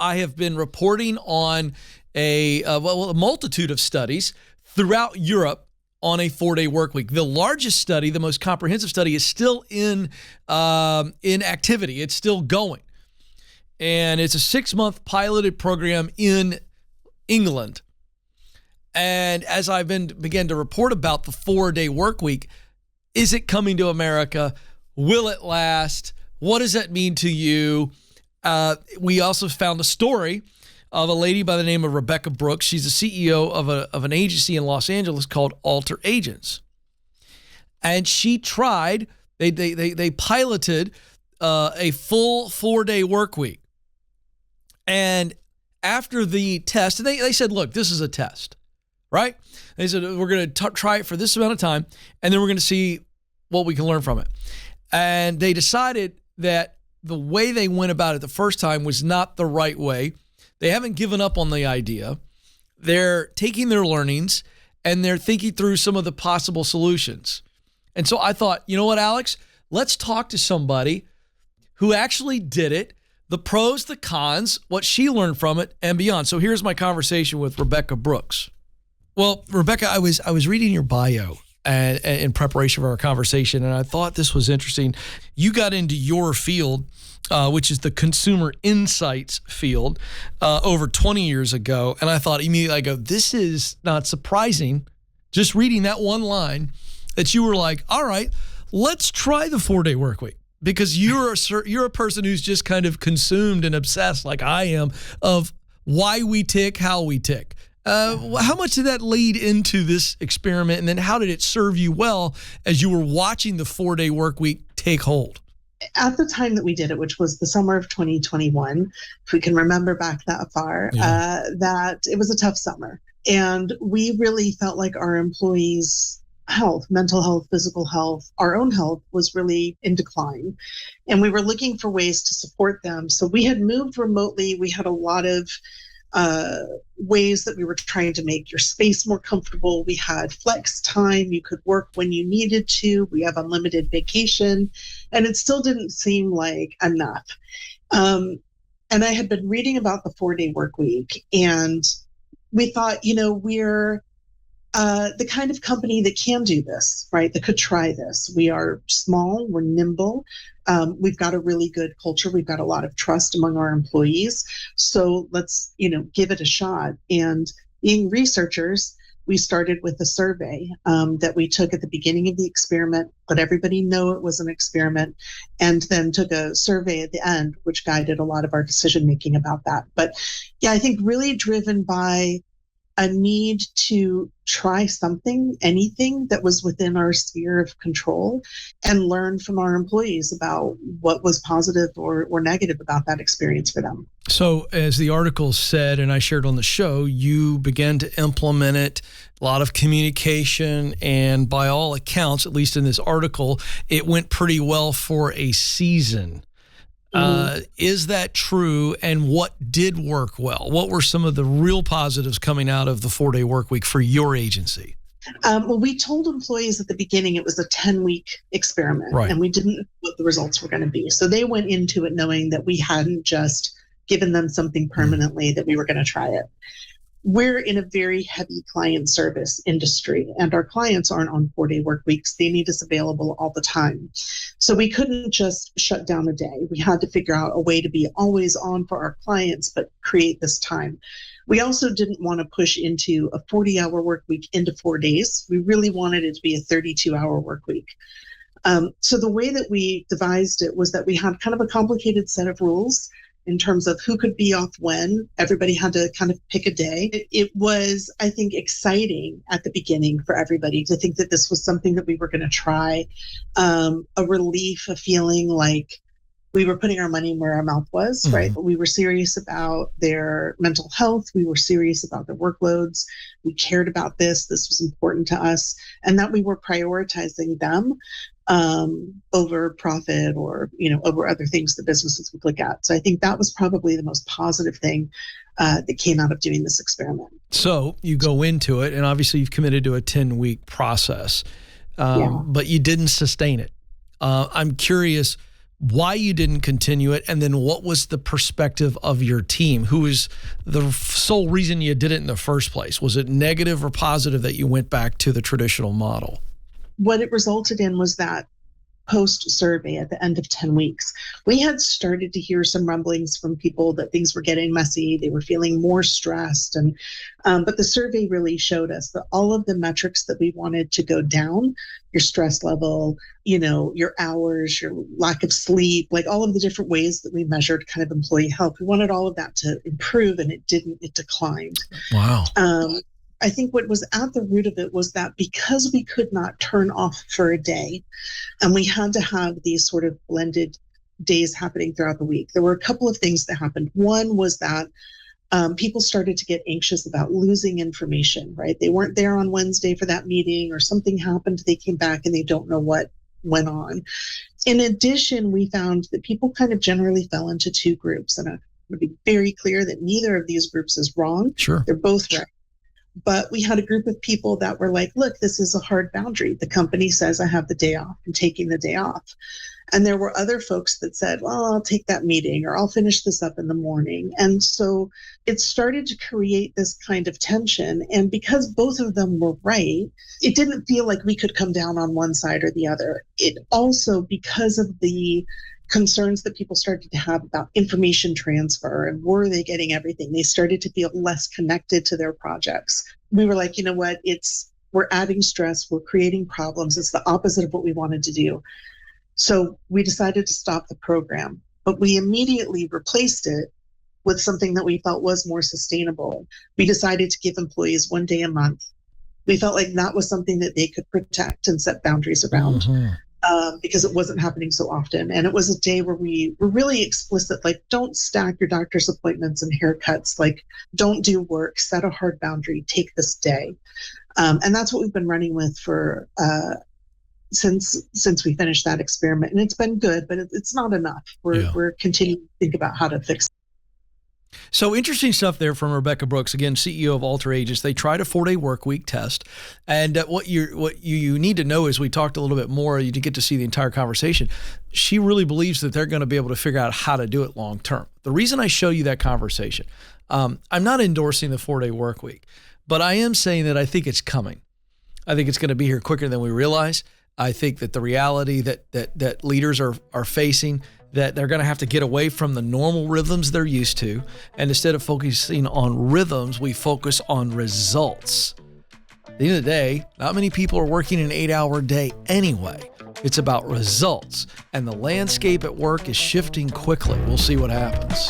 I have been reporting on a multitude of studies throughout Europe on a 4-day work week. The largest study, the most comprehensive study, is still in activity. It's still going. And it's a 6-month piloted program in England. And as I began to report about the 4-day work week, is it coming to America? Will it last? What does that mean to you? We also found a story of a lady by the name of Rebecca Brooks. She's the CEO of an agency in Los Angeles called Alter Agents. And she tried, they piloted a full 4-day work week. And after the test, and they said, look, this is a test, right? They said, we're going to try it for this amount of time, and then we're going to see what we can learn from it. And they decided that the way they went about it the first time was not the right way. They haven't given up on the idea. They're taking their learnings and they're thinking through some of the possible solutions. And so I thought, you know what, Alex? Let's talk to somebody who actually did it, the pros, the cons, what she learned from it, and beyond. So here's my conversation with Rebecca Brooks. Well, Rebecca, I was reading your bio and in preparation for our conversation, and I thought this was interesting. You got into your field, which is the consumer insights field, over 20 years ago, and I thought immediately, I go, this is not surprising. Just reading that one line, that you were like, all right, let's try the 4-day work week, because you're a person who's just kind of consumed and obsessed, like I am, of why we tick, how we tick. How much did that lead into this experiment, and then how did it serve you well as you were watching the 4-day work week take hold? At the time that we did it, which was the summer of 2021, if we can remember back that far, that it was a tough summer. And we really felt like our employees' health, mental health, physical health, our own health was really in decline. And we were looking for ways to support them. So we had moved remotely. We had a lot of ways that we were trying to make your space more comfortable. We had flex time. You could work when you needed to. We have unlimited vacation. And it still didn't seem like enough. And I had been reading about the 4-day work week, and we thought, we're the kind of company that can do this, right? That could try this. We are small, we're nimble. We've got a really good culture. We've got a lot of trust among our employees. So let's, give it a shot. And being researchers, we started with a survey that we took at the beginning of the experiment, let everybody know it was an experiment, and then took a survey at the end, which guided a lot of our decision making about that. But yeah, I think really driven by a need to try something, anything that was within our sphere of control, and learn from our employees about what was positive or negative about that experience for them. So as the article said, and I shared on the show, you began to implement it, a lot of communication, and by all accounts, at least in this article, it went pretty well for a season. Is that true? And what did work well? What were some of the real positives coming out of the 4-day work week for your agency? Well, we told employees at the beginning it was a 10-week experiment, right, and we didn't know what the results were going to be. So they went into it knowing that we hadn't just given them something permanently, that we were going to try it. We're in a very heavy client service industry, and our clients aren't on 4-day work weeks. They need us available all the time. So we couldn't just shut down a day. We had to figure out a way to be always on for our clients, but create this time. We also didn't want to push into a 40-hour work week into 4 days. We really wanted it to be a 32-hour work week. So the way that we devised it was that we had kind of a complicated set of rules in terms of who could be off when. Everybody had to kind of pick a day. It was, I think, exciting at the beginning for everybody to think that this was something that we were going to try, a relief, a feeling like we were putting our money where our mouth was, right? But we were serious about their mental health. We were serious about their workloads. We cared about this. This was important to us, and that we were prioritizing them over profit or, over other things that businesses would look at. So I think that was probably the most positive thing that came out of doing this experiment. So you go into it, and obviously you've committed to a 10-week process, but you didn't sustain it. I'm curious, why you didn't continue it, and then what was the perspective of your team? Who was the sole reason you did it in the first place? Was it negative or positive that you went back to the traditional model? What it resulted in was that post-survey at the end of 10 weeks, we had started to hear some rumblings from people that things were getting messy. They were feeling more stressed. But the survey really showed us that all of the metrics that we wanted to go down, your stress level, your hours, your lack of sleep, like all of the different ways that we measured kind of employee health, we wanted all of that to improve, and it didn't. It declined. Wow. I think what was at the root of it was that because we could not turn off for a day, and we had to have these sort of blended days happening throughout the week, there were a couple of things that happened. One was that people started to get anxious about losing information, right? They weren't there on Wednesday for that meeting, or something happened. They came back and they don't know what went on. In addition, we found that people kind of generally fell into two groups. And I want to be very clear that neither of these groups is wrong. Sure. They're both right. But we had a group of people that were like, look, this is a hard boundary. The company says I have the day off. I'm taking the day off. And there were other folks that said, well, I'll take that meeting, or I'll finish this up in the morning. And so it started to create this kind of tension. And because both of them were right, it didn't feel like we could come down on one side or the other. It also, because of the concerns that people started to have about information transfer and were they getting everything, they started to feel less connected to their projects. We were like, you know what, we're adding stress, we're creating problems. It's the opposite of what we wanted to do. So we decided to stop the program, but we immediately replaced it with something that we felt was more sustainable. We decided to give employees 1 day a month. We felt like that was something that they could protect and set boundaries around. Mm-hmm. Because it wasn't happening so often. And it was a day where we were really explicit, like, don't stack your doctor's appointments and haircuts, like, don't do work, set a hard boundary, take this day. And that's what we've been running with for since we finished that experiment. And it's been good, but it's not enough. We're continuing to think about how to fix it. So interesting stuff there from Rebecca Brooks, again, CEO of Alter Aegis. They tried a 4-day work week test. And what you need to know is, we talked a little bit more, you did get to see the entire conversation. She really believes that they're going to be able to figure out how to do it long term. The reason I show you that conversation, I'm not endorsing the 4-day work week, but I am saying that I think it's coming. I think it's going to be here quicker than we realize. I think that the reality that leaders are facing, that they're going to have to get away from the normal rhythms they're used to. And instead of focusing on rhythms, we focus on results. At the end of the day, not many people are working an 8-hour day anyway. It's about results. And the landscape at work is shifting quickly. We'll see what happens.